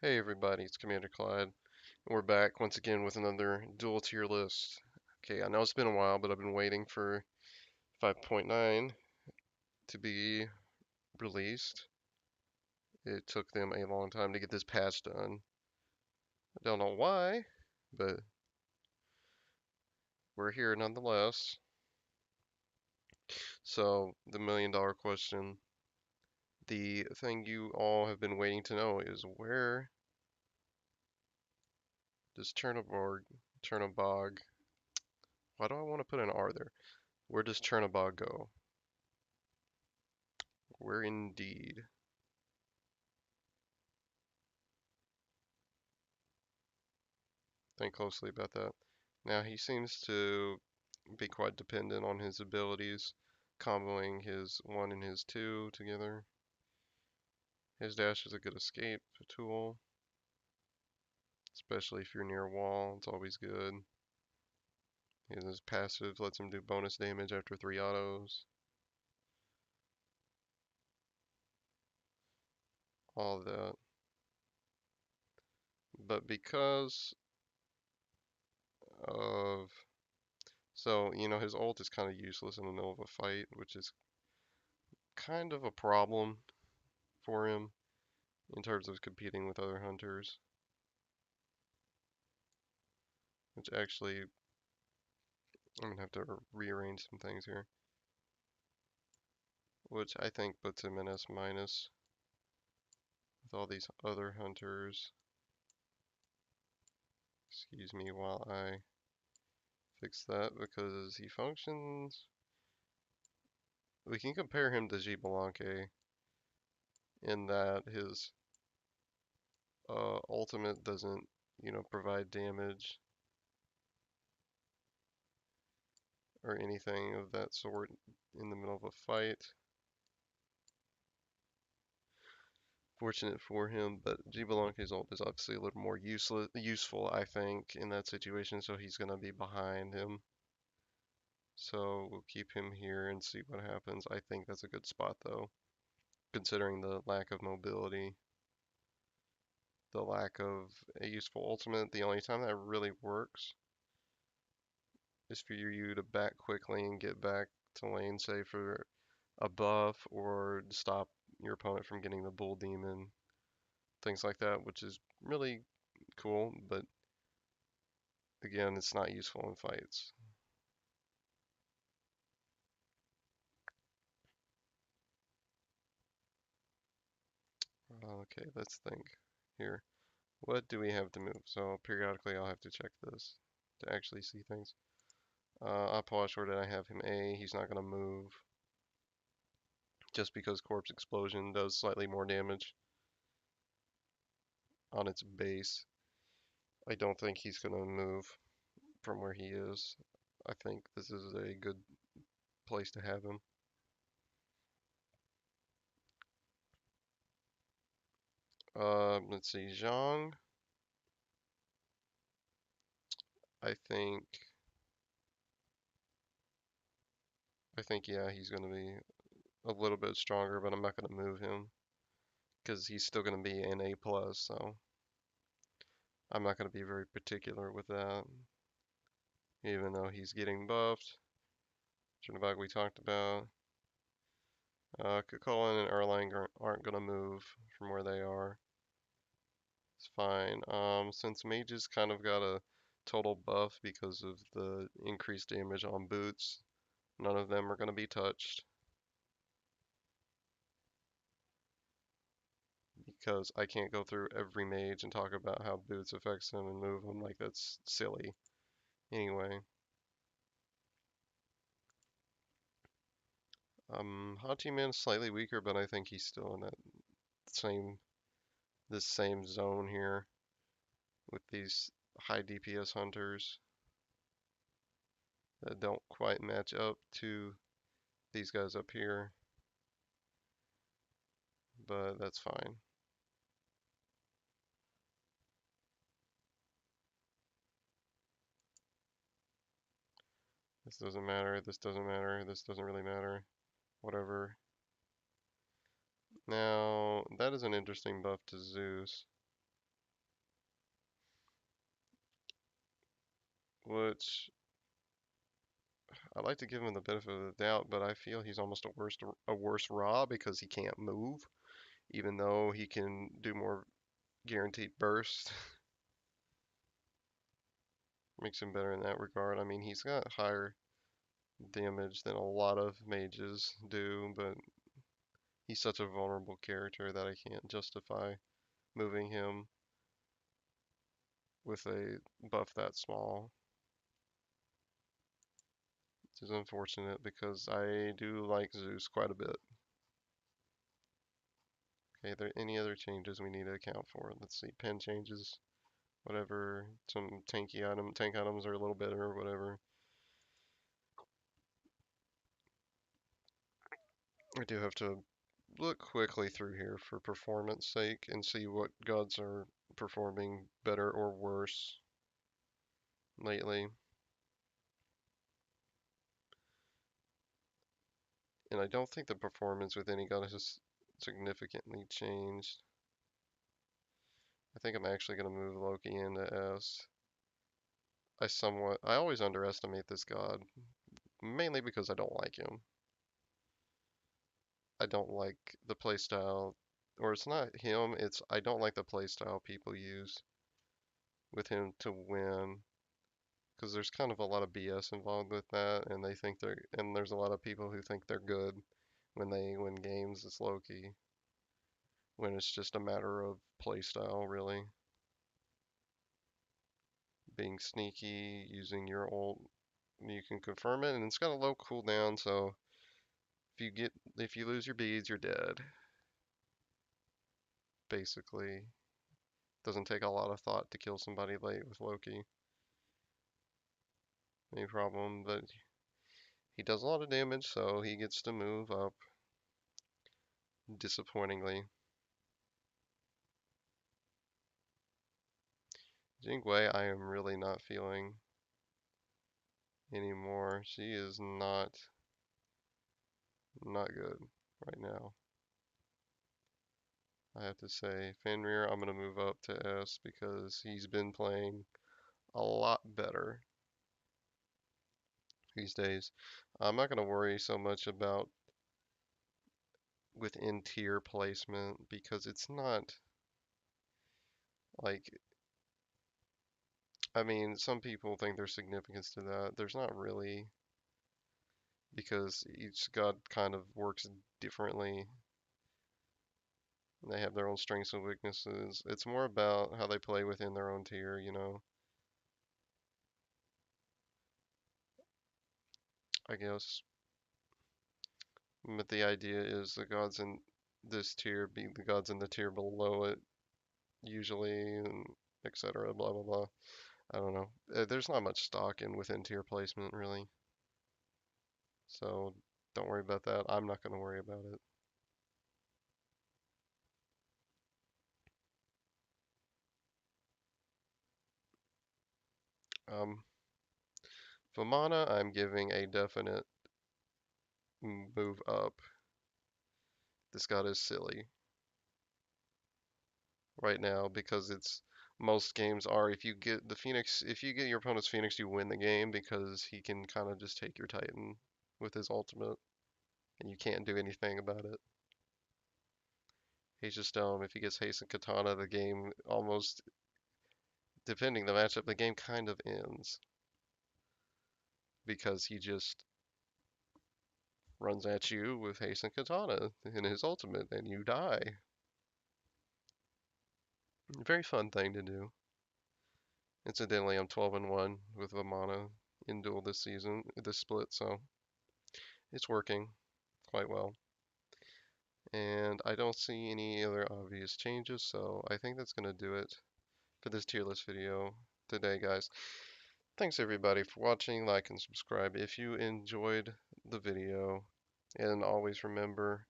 Hey everybody, it's Commander Clyde, and we're back once again with another dual tier list. Okay, I know it's been a while, but I've been waiting for 5.9 to be released. It took them a long time to get this patch done. I don't know why, but we're here nonetheless. So, the $1,000,000 question, the thing you all have been waiting to know is where does Chernobog, why do I want to put an R there? Where does Chernobog go? Where indeed? Think closely about that. Now he seems to be quite dependent on his abilities, comboing his 1 and his 2 together. His dash is a good escape tool, especially if you're near a wall, it's always good. His passive lets him do bonus damage after 3 autos. All of that. But because of... So, his ult is kind of useless in the middle of a fight, which is kind of a problem for him in terms of competing with other hunters. Which actually, I'm gonna have to rearrange some things here. Which I think puts him in S minus with all these other hunters. Excuse me while I fix that because he functions. We can compare him to Xbalanque in that his ultimate doesn't, provide damage or anything of that sort in the middle of a fight. Fortunate for him, but Xbalanque's ult is obviously a little more useful, I think, in that situation, so he's going to be behind him. So we'll keep him here and see what happens. I think that's a good spot, though, considering the lack of mobility, the lack of a useful ultimate. The only time that really works is for you to back quickly and get back to lane, say, for a buff or stop your opponent from getting the Bull Demon, things like that, which is really cool, but again, it's not useful in fights. Okay, let's think here. What do we have to move? So periodically I'll have to check this to actually see things. Upwash, where did I have him? A, he's not going to move just because Corpse Explosion does slightly more damage on its base. I don't think he's going to move from where he is. I think this is a good place to have him. Let's see, Zhang. I think, yeah, he's going to be a little bit stronger, but I'm not going to move him because he's still going to be an A plus, so I'm not going to be very particular with that, even though he's getting buffed. Chernobog we talked about. Kukulin and Erlang aren't going to move from where they are. It's fine. Since mages kind of got a total buff because of the increased damage on boots, none of them are going to be touched. Because I can't go through every mage and talk about how boots affects them and move them, like that's silly. Anyway, Hachiman's slightly weaker, but I think he's still in that same this same zone here with these high DPS hunters that don't quite match up to these guys up here, but that's fine. This doesn't matter, this doesn't matter, this doesn't really matter, whatever. Now, that is an interesting buff to Zeus. which I like to give him the benefit of the doubt, but I feel he's almost a worse Raw because he can't move, even though he can do more guaranteed burst. Makes him better in that regard. I mean, he's got higher damage than a lot of mages do, but he's such a vulnerable character that I can't justify moving him with a buff that small. Which is unfortunate because I do like Zeus quite a bit. Okay, are there any other changes we need to account for? Let's see, pen changes, whatever. Some tank items are a little better or whatever. I do have to look quickly through here for performance sake and see what gods are performing better or worse lately. And I don't think the performance with any god has significantly changed. I think I'm actually going to move Loki into S. I always underestimate this god, mainly because I don't like him. I don't like the playstyle, or it's not him, it's I don't like the playstyle people use with him to win, because there's kind of a lot of BS involved with that, and there's a lot of people who think they're good when they win games as Loki, when it's just a matter of playstyle, really. Being sneaky, using your ult, you can confirm it, and it's got a low cooldown, so if you lose your beads, you're dead. Basically, doesn't take a lot of thought to kill somebody late with Loki. Any problem, but he does a lot of damage, so he gets to move up. Disappointingly. Jingwei, I am really not feeling anymore. She is not good right now. I have to say, Fenrir, I'm going to move up to S because he's been playing a lot better these days. I'm not going to worry so much about within tier placement because it's not like, I mean, some people think there's significance to that. There's not really, because each god kind of works differently. They have their own strengths and weaknesses. It's more about how they play within their own tier, you know. I guess. But the idea is the gods in this tier beat the gods in the tier below it, usually, and etc. Blah blah blah. I don't know. There's not much stock in within tier placement, really. So don't worry about that. I'm not going to worry about it. Um, Vamana, I'm giving a definite move up. This god is silly right now because it's most games are if you get the Phoenix, if you get your opponent's Phoenix, you win the game because he can kind of just take your Titan with his ultimate and you can't do anything about it. He's just dumb. If he gets haste and katana, the game almost, depending the matchup, the game kind of ends because he just runs at you with haste and katana in his ultimate and you die. Very fun thing to do. Incidentally, I'm 12-1 with Vamana in Duel this season, this split, so it's working quite well. And I don't see any other obvious changes, so I think that's going to do it for this tier list video today, guys. Thanks everybody for watching. Like and subscribe if you enjoyed the video. And always remember,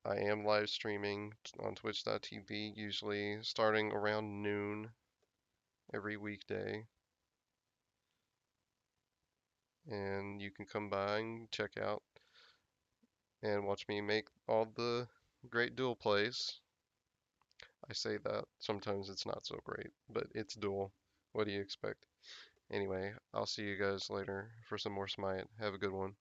I am live streaming on twitch.tv, usually starting around noon every weekday. And you can come by and check out and watch me make all the great duel plays. I say that, sometimes it's not so great, but it's Duel. What do you expect? Anyway, I'll see you guys later for some more Smite. Have a good one.